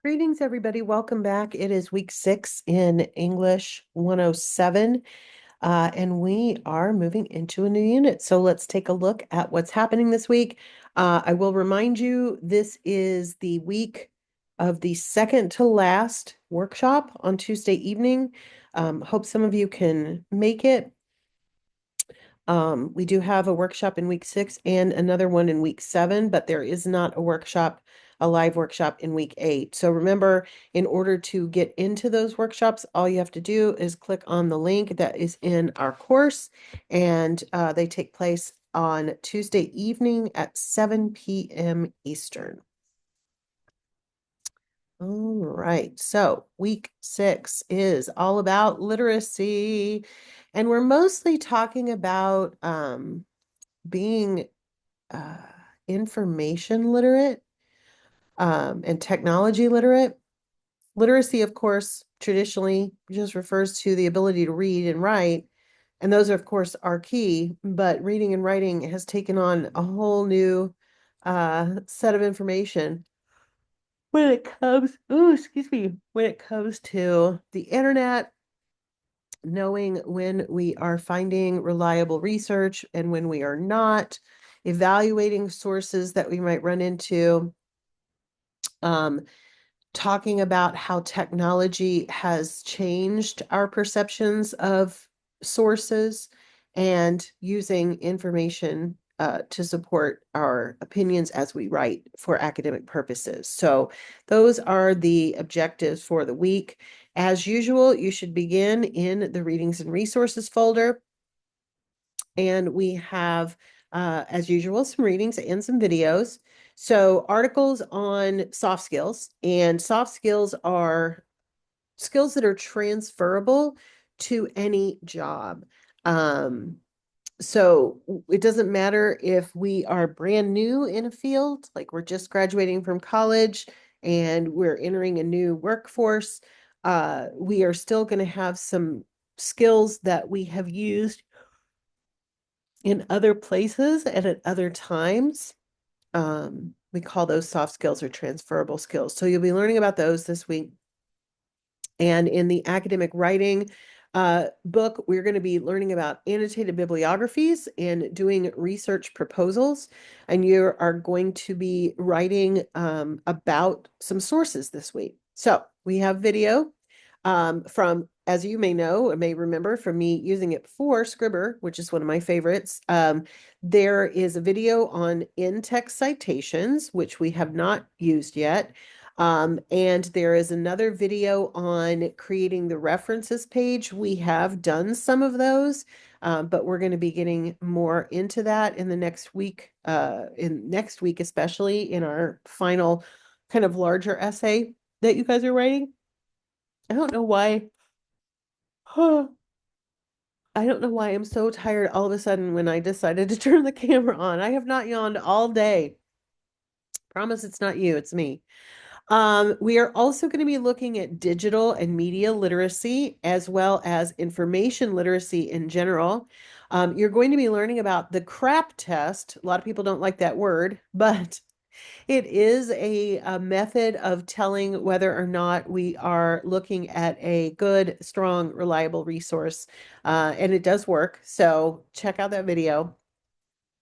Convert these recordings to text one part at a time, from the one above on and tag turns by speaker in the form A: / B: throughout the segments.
A: Greetings, everybody. Welcome back. It is week 6 in English 107, and we are moving into a new unit. So let's take a look at what's happening this week. I will remind you, this is the week of the second to last workshop on Tuesday evening. Hope some of you can make it. We do have a workshop in week 6 and another one in week 7, but there is not a live workshop in week 8. So remember, in order to get into those workshops, all you have to do is click on the link that is in our course, and they take place on Tuesday evening at 7 p.m. Eastern. All right, so week 6 is all about literacy, and we're mostly talking about being uh, information literate and technology literate. Literacy, of course, traditionally just refers to the ability to read and write, and those, of course, are key, but reading and writing has taken on a whole new set of information when it comes, when it comes to the internet, knowing when we are finding reliable research and when we are not, evaluating sources that we might run into, um, talking about how technology has changed our perceptions of sources, and using information to support our opinions as we write for academic purposes. So those are the objectives for the week. As usual, you should begin in the readings and resources folder. And we have, as usual, some readings and some videos. So articles on soft skills, and soft skills are skills that are transferable to any job. So it doesn't matter if we are brand new in a field, like we're just graduating from college and we're entering a new workforce. We are still going to have some skills that we have used in other places and at other times. We call those soft skills or transferable skills. So you'll be learning about those this week. And in the academic writing book, we're going to be learning about annotated bibliographies and doing research proposals. And you are going to be writing about some sources this week. So we have video from, as you may know or may remember from me using it for Scribber, which is one of my favorites. There is a video on in-text citations, which we have not used yet. And there is another video on creating the references page. We have done some of those, but we're going to be getting more into that in the next week, especially in our final kind of larger essay that you guys are writing. I don't know why. I don't know why I'm so tired all of a sudden when I decided to turn the camera on. I have not yawned all day. Promise it's not you, it's me. We are also going to be looking at digital and media literacy, as well as information literacy in general. You're going to be learning about the CRAP test. A lot of people don't like that word, but it is a method of telling whether or not we are looking at a good, strong, reliable resource. And it does work. So check out that video.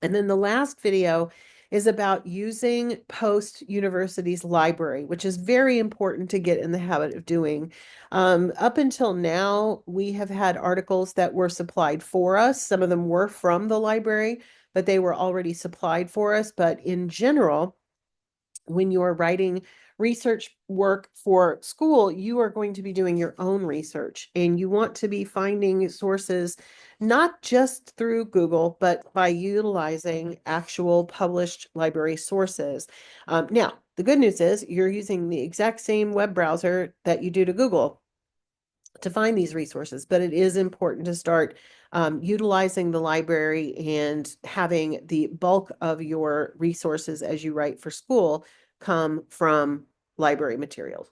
A: And then the last video is about using post-university's library, which is very important to get in the habit of doing. Up until now, we have had articles that were supplied for us. Some of them were from the library, but they were already supplied for us. But in general, when you're writing research work for school, you are going to be doing your own research, and you want to be finding sources not just through Google, but by utilizing actual published library sources. Now, the good news is you're using the exact same web browser that you do to Google to find these resources, but it is important to start utilizing the library and having the bulk of your resources as you write for school come from library materials.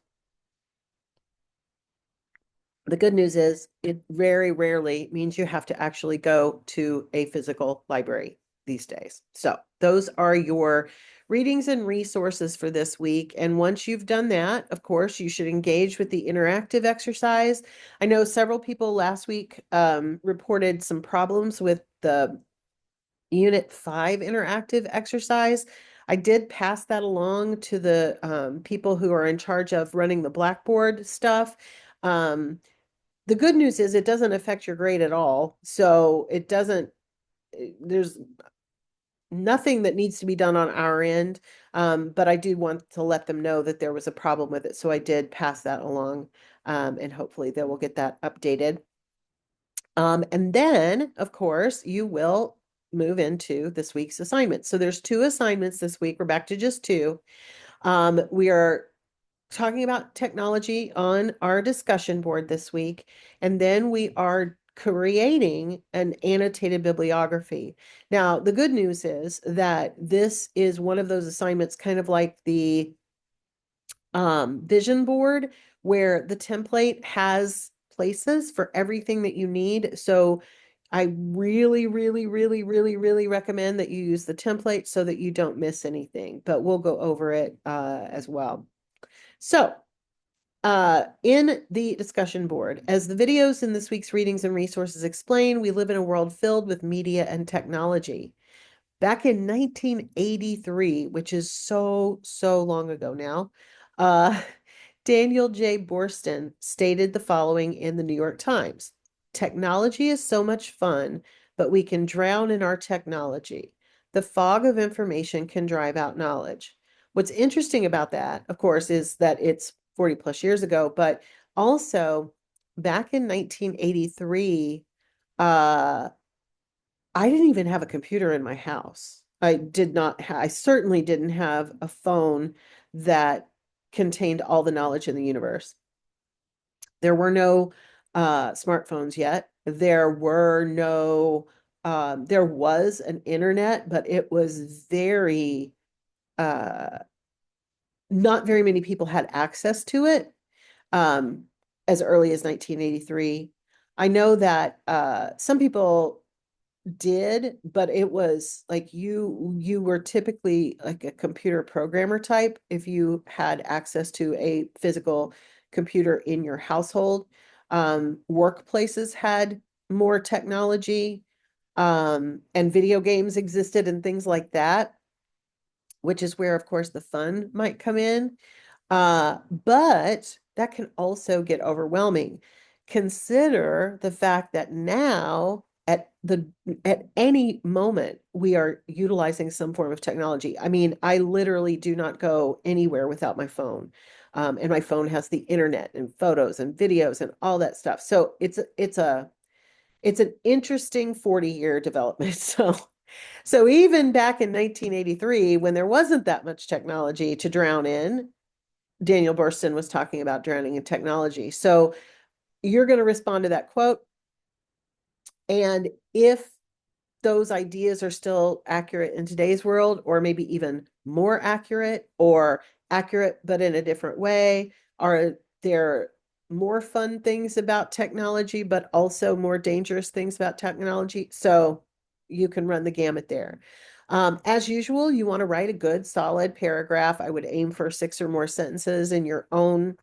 A: The good news is it very rarely means you have to actually go to a physical library these days. So those are your readings and resources for this week. And once you've done that, of course, you should engage with the interactive exercise. I know several people last week reported some problems with the Unit 5 interactive exercise. I did pass that along to the people who are in charge of running the Blackboard stuff. The good news is it doesn't affect your grade at all. So it doesn't, there's nothing that needs to be done on our end. But I do want to let them know that there was a problem with it. So I did pass that along, and hopefully they will get that updated. And then, of course, you will move into this week's assignment. So there's 2 assignments this week. We're back to just 2. We are talking about technology on our discussion board this week, and then we are creating an annotated bibliography. Now, the good news is that this is one of those assignments, kind of like the vision board, where the template has places for everything that you need. So I really, really, really, really, really recommend that you use the template so that you don't miss anything, but we'll go over it as well. So in the discussion board, as the videos in this week's readings and resources explain, we live in a world filled with media and technology. Back in 1983, which is so long ago now, uh, Daniel J. Borston stated the following in the New York Times. Technology is so much fun, but we can drown in our technology. The fog of information can drive out knowledge. What's interesting about that, of course, is that it's 40 plus years ago, but also back in 1983, I didn't even have a computer in my house. I certainly didn't have a phone that contained all the knowledge in the universe. There were no smartphones yet. There was an internet, but it was very, uh, not very many people had access to it um, as early as 1983. I know that some people did, but it was like you were typically like a computer programmer type if you had access to a physical computer in your household. Workplaces had more technology, and video games existed and things like that, which is where, of course, the fun might come in. But that can also get overwhelming. Consider the fact that now at any moment we are utilizing some form of technology. I mean, I literally do not go anywhere without my phone. And my phone has the internet and photos and videos and all that stuff. So it's an interesting 40-year development. So even back in 1983, when there wasn't that much technology to drown in, Daniel Burston was talking about drowning in technology. So you're going to respond to that quote. And if those ideas are still accurate in today's world, or maybe even more accurate, or accurate but in a different way, are there more fun things about technology, but also more dangerous things about technology? So you can run the gamut there. As usual, you want to write a good, solid paragraph. I would aim for 6 or more sentences in your own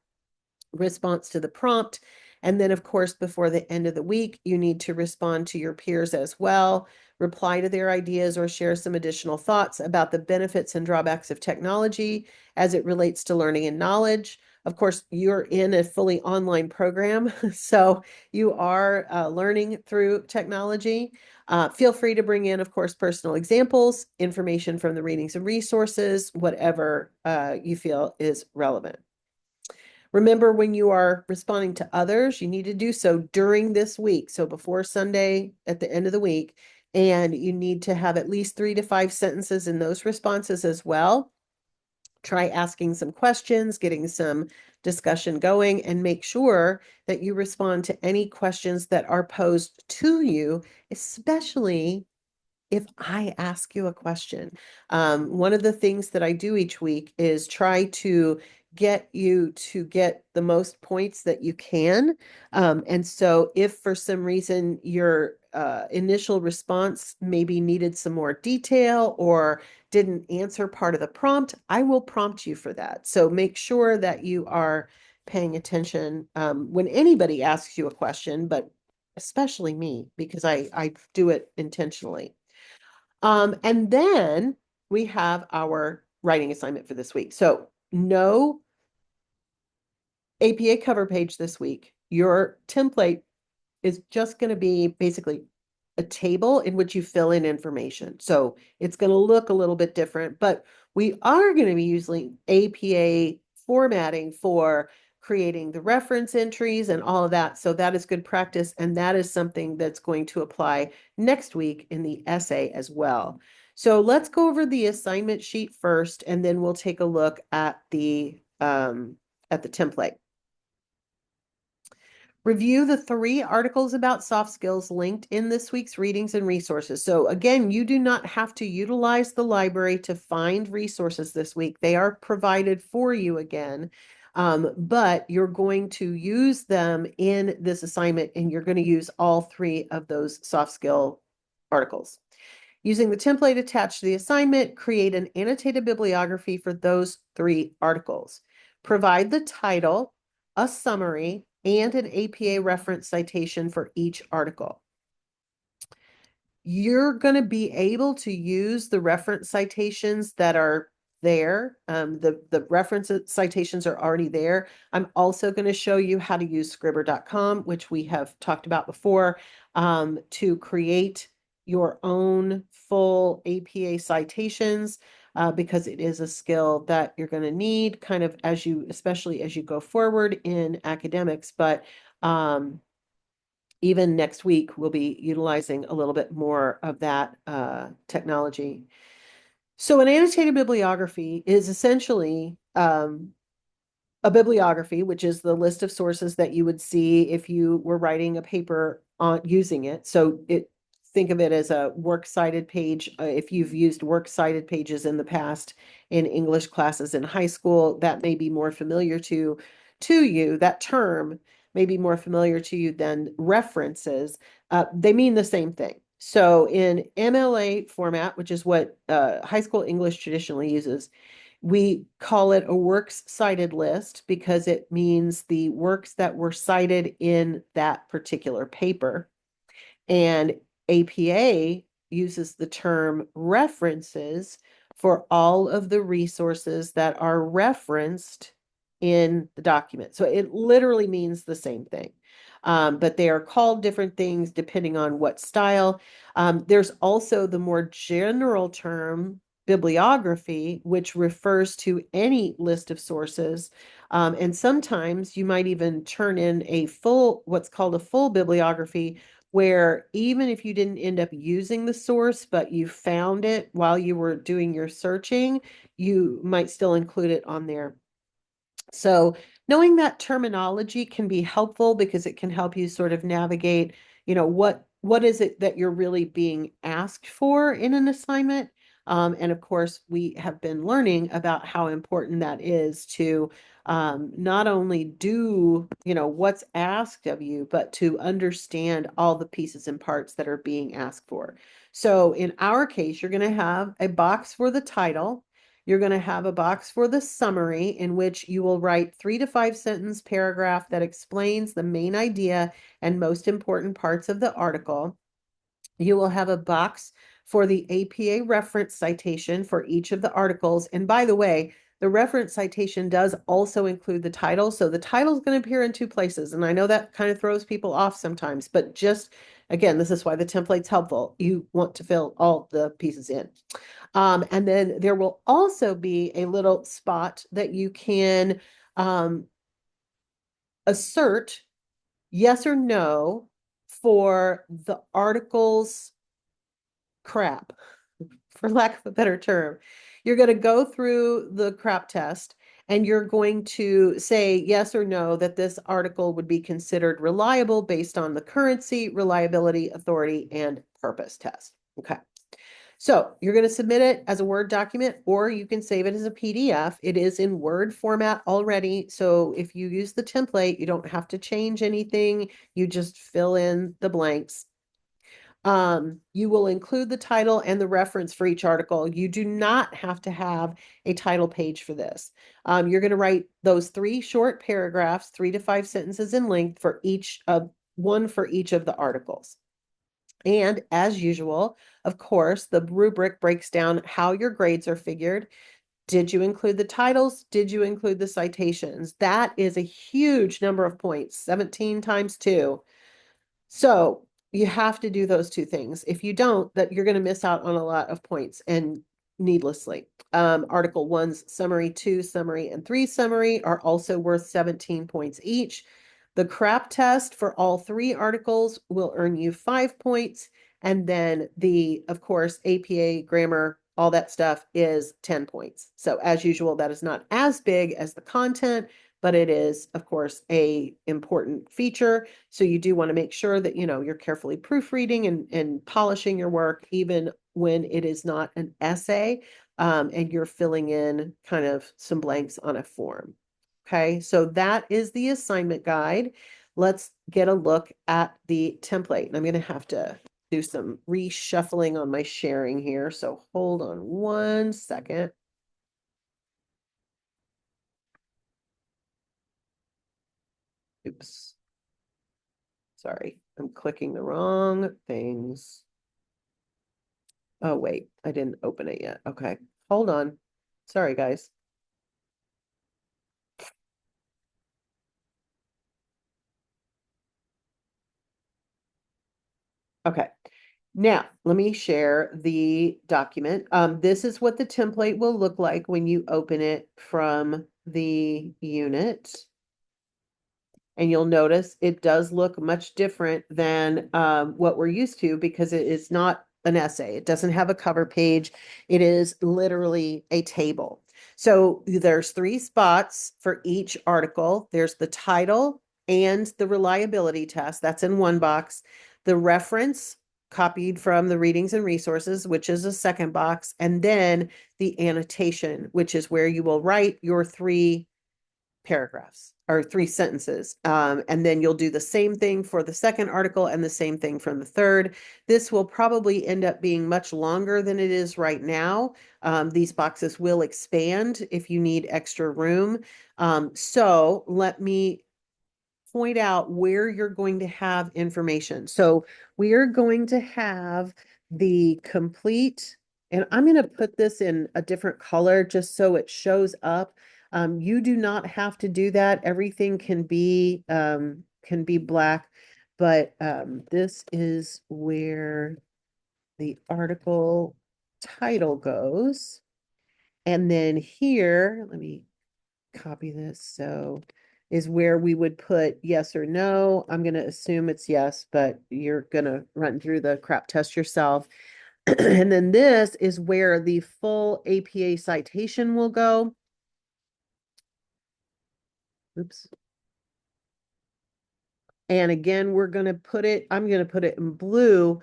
A: response to the prompt. And then, of course, before the end of the week, you need to respond to your peers as well, reply to their ideas, or share some additional thoughts about the benefits and drawbacks of technology as it relates to learning and knowledge. Of course, you're in a fully online program, so you are learning through technology. Feel free to bring in, of course, personal examples, information from the readings and resources, whatever you feel is relevant. Remember, when you are responding to others, you need to do so during this week. So before Sunday at the end of the week, and you need to have at least 3 to 5 sentences in those responses as well. Try asking some questions, getting some discussion going, and make sure that you respond to any questions that are posed to you, especially if I ask you a question. One of the things that I do each week is try to get you to get the most points that you can. And so if for some reason your initial response maybe needed some more detail or didn't answer part of the prompt, I will prompt you for that. So make sure that you are paying attention when anybody asks you a question, but especially me, because I do it intentionally. And then we have our writing assignment for this week. So no APA cover page this week. Your template is just going to be basically a table in which you fill in information. So it's going to look a little bit different, but we are going to be using APA formatting for creating the reference entries and all of that. So that is good practice. And that is something that's going to apply next week in the essay as well. So let's go over the assignment sheet first, and then we'll take a look at the template. Review the 3 articles about soft skills linked in this week's readings and resources. So again, you do not have to utilize the library to find resources this week. They are provided for you again, but you're going to use them in this assignment, and you're going to use all 3 of those soft skill articles. Using the template attached to the assignment, create an annotated bibliography for those 3 articles. Provide the title, a summary, and an APA reference citation for each article. You're going to be able to use the reference citations that are there. The reference citations are already there. I'm also going to show you how to use Scribber.com, which we have talked about before, to create your own full APA citations, because it is a skill that you're going to need kind of especially as you go forward in academics. But even next week, we'll be utilizing a little bit more of that technology. So an annotated bibliography is essentially a bibliography, which is the list of sources that you would see if you were writing a paper on using it. So think of it as a works cited page. If you've used works cited pages in the past in English classes in high school, that may be more familiar to you. That term may be more familiar to you than references. They mean the same thing. So in MLA format, which is what high school English traditionally uses, we call it a works cited list because it means the works that were cited in that particular paper. And APA uses the term references for all of the resources that are referenced in the document. So it literally means the same thing. But they are called different things depending on what style. There's also the more general term bibliography, which refers to any list of sources. And sometimes you might even turn in what's called a full bibliography, where even if you didn't end up using the source, but you found it while you were doing your searching, you might still include it on there. So knowing that terminology can be helpful because it can help you sort of navigate, what is it that you're really being asked for in an assignment? And of course, we have been learning about how important that is to not only do, what's asked of you, but to understand all the pieces and parts that are being asked for. So in our case, you're going to have a box for the title. You're going to have a box for the summary, in which you will write 3 to 5 sentence paragraph that explains the main idea and most important parts of the article. You will have a box for the APA reference citation for each of the articles. And by the way, the reference citation does also include the title. So the title is going to appear in 2 places. And I know that kind of throws people off sometimes, but just again, this is why the template's helpful. You want to fill all the pieces in. And then there will also be a little spot that you can assert yes or no for the article's crap, for lack of a better term. You're going to go through the crap test, and you're going to say yes or no that this article would be considered reliable based on the currency, reliability, authority, and purpose test. Okay. So you're going to submit it as a Word document, or you can save it as a PDF. It is in Word format already. So if you use the template, you don't have to change anything. You just fill in the blanks. You will include the title and the reference for each article. You do not have to have a title page for this. You're going to write those 3 short paragraphs, 3 to 5 sentences in length for each of one for each of the articles. And as usual, of course, the rubric breaks down how your grades are figured. Did you include the titles? Did you include the citations? That is a huge number of points, 17 times 2. So you have to do those 2 things. If you don't, that you're going to miss out on a lot of points and needlessly. Article 1's summary, 2 summary, and 3 summary are also worth 17 points each. The CRAP test for all 3 articles will earn you 5 points. And then of course, APA, grammar, all that stuff is 10 points. So as usual, that is not as big as the content, but it is, of course, a important feature. So you do want to make sure that, you're carefully proofreading and polishing your work, even when it is not an essay, and you're filling in kind of some blanks on a form. Okay, so that is the assignment guide. Let's get a look at the template. And I'm going to have to do some reshuffling on my sharing here. So hold on 1 second. Oops. Sorry, I'm clicking the wrong things. Oh, wait, I didn't open it yet. Okay, hold on. Sorry, guys. Okay, now let me share the document. This is what the template will look like when you open it from the unit. And you'll notice it does look much different than what we're used to because it is not an essay. It doesn't have a cover page. It is literally a table. So there's 3 spots for each article. There's the title and the reliability test. That's in one box. The reference copied from the readings and resources, which is a second box. And then the annotation, which is where you will write your 3 paragraphs or 3 sentences. And then you'll do the same thing for the second article and the same thing from the third. This will probably end up being much longer than it is right now. These boxes will expand if you need extra room. So let me point out where you're going to have information. So we are going to have the complete, and I'm going to put this in a different color just so it shows up. You do not have to do that. Everything can be black, but this is where the article title goes. And then here, let me copy this. So is where we would put yes or no. I'm going to assume it's yes, but you're going to run through the CRAP test yourself. And then this is where the full APA citation will go. Oops. And again, I'm going to put it in blue.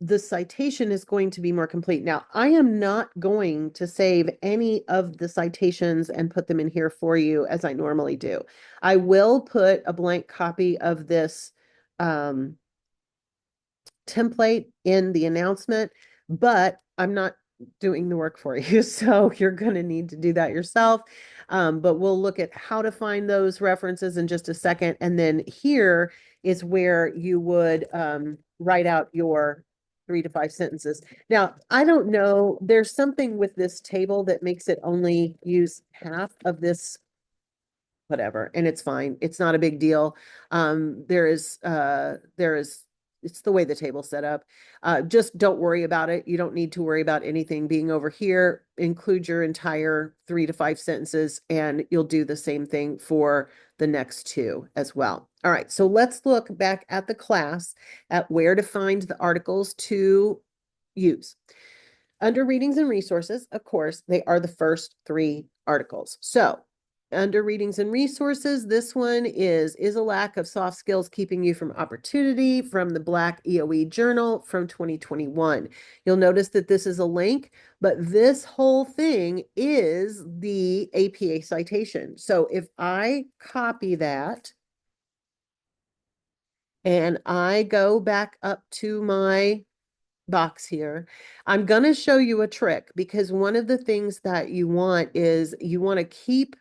A: The citation is going to be more complete. Now, I am not going to save any of the citations and put them in here for you as I normally do. I will put a blank copy of this template in the announcement, but I'm not doing the work for you. So you're going to need to do that yourself. But we'll look at how to find those references in just a second. And then here is where you would write out your 3 to 5 sentences. Now, I don't know, there's something with this table that makes it only use half of this whatever, and it's fine. It's not a big deal. There is it's the way the table's set up. Just don't worry about it. You don't need to worry about anything being over here. Include your entire 3 to 5 sentences, and you'll do the same thing for the next 2 as well. All right, so let's look back at the class at where to find the articles to use. Under readings and resources, of course, they are the first 3 articles. So under readings and resources, this one is a lack of soft skills keeping you from opportunity from the Black EOE Journal from 2021. You'll notice that this is a link, but this whole thing is the APA citation. So if I copy that And I go back up to my box here. I'm going to show you a trick because one of the things that you want is you want to keep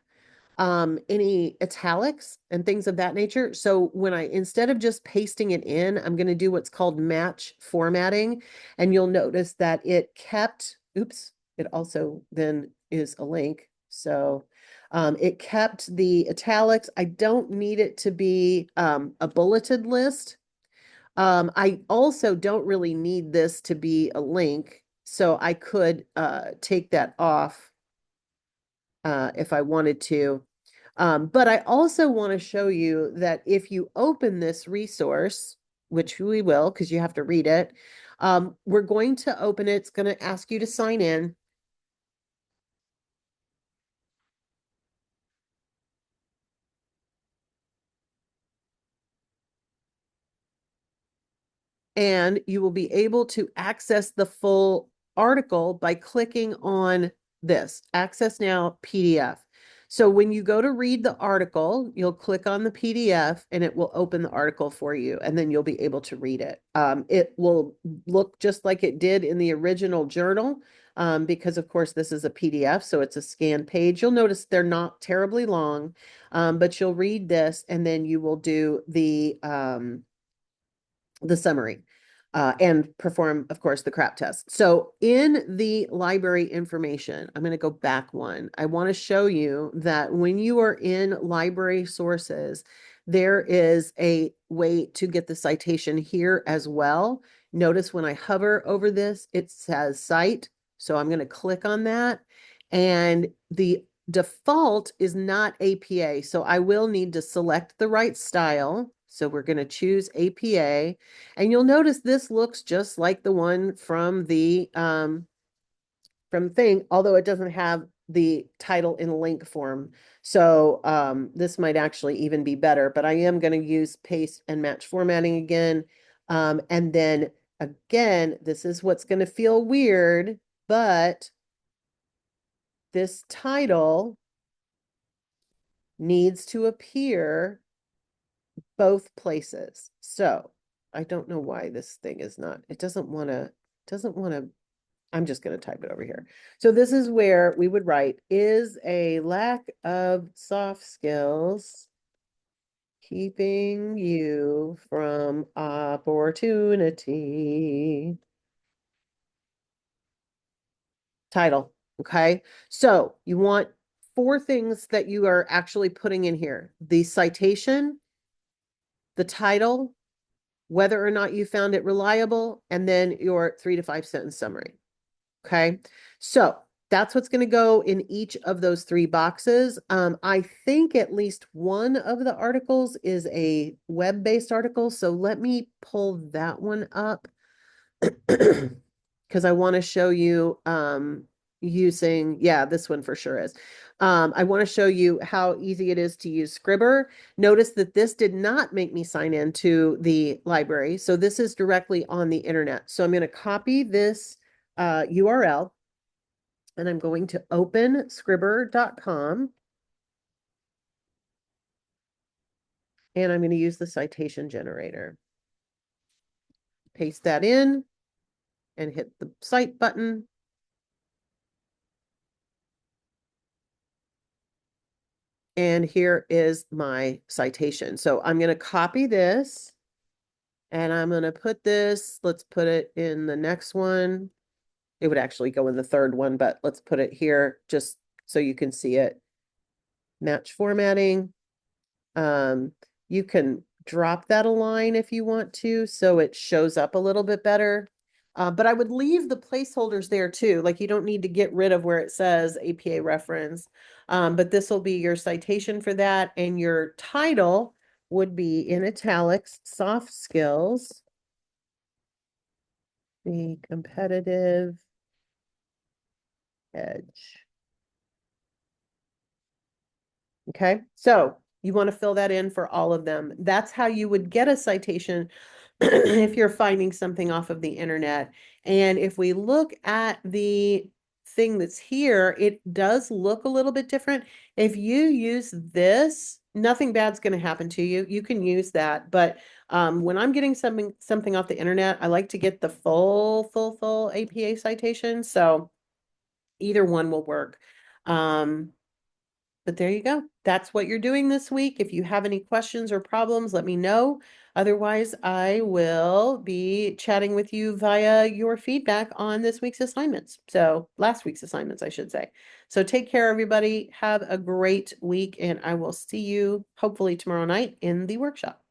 A: any italics and things of that nature. So when instead of just pasting it in, I'm going to do what's called match formatting. And you'll notice that it kept, oops, it also then is a link. So it kept the italics. I don't need it to be a bulleted list. I also don't really need this to be a link. So I could take that off if I wanted to. But I also want to show you that if you open this resource, which we will because you have to read it, we're going to open it. It's going to ask you to sign in. And you will be able to access the full article by clicking on this, Access Now PDF. So when you go to read the article, you'll click on the PDF and it will open the article for you, and then you'll be able to read it. It will look just like it did in the original journal, because of course this is a PDF, so it's a scanned page. You'll notice they're not terribly long, but you'll read this and then you will do the summary and perform, of course, the crap test. So in the library information, I'm going to go back one. I want to show you that when you are in library sources, there is a way to get the citation here as well. Notice when I hover over this, it says cite. So I'm going to click on that. And the default is not APA. So I will need to select the right style. So we're going to choose APA. And you'll notice this looks just like the one from the thing, although it doesn't have the title in link form. So this might actually even be better, but I am going to use paste and match formatting again. And then again, this is what's going to feel weird, but this title needs to appear both places. So I don't know why this thing is not, it doesn't want to, I'm just going to type it over here. So this is where we would write, is a lack of soft skills keeping you from opportunity? Title. Okay. So you want 4 things that you are actually putting in here: the citation, the title, whether or not you found it reliable, and then your 3 to 5 sentence summary. Okay. So that's what's going to go in each of those 3 boxes. I think at least one of the articles is a web-based article. So let me pull that one up because I want to show you using, yeah, this one for sure is. I want to show you how easy it is to use Scribber. Notice that this did not make me sign in to the library. So this is directly on the internet. So I'm going to copy this URL and I'm going to open scribber.com and I'm going to use the citation generator. Paste that in and hit the cite button. And here is my citation. So I'm going to copy this and I'm going to put this, let's put it in the next one. It would actually go in the 3rd one, but let's put it here just so you can see it. Match formatting. You can drop that a line if you want to, so it shows up a little bit better. But I would leave the placeholders there too. Like you don't need to get rid of where it says APA reference. But this will be your citation for that. And your title would be in italics, soft skills, the competitive edge. Okay, so you want to fill that in for all of them. That's how you would get a citation if you're finding something off of the internet. And if we look at the thing that's here, it does look a little bit different. If you use this nothing bad's going to happen to you. You can use that. But when I'm getting something off the internet, I like to get the full APA citation. So either one will work. Um, but there you go. That's what you're doing this week. If you have any questions or problems, let me know. Otherwise, I will be chatting with you via your feedback on this week's assignments. So last week's assignments, I should say. So take care, everybody. Have a great week, and I will see you hopefully tomorrow night in the workshop.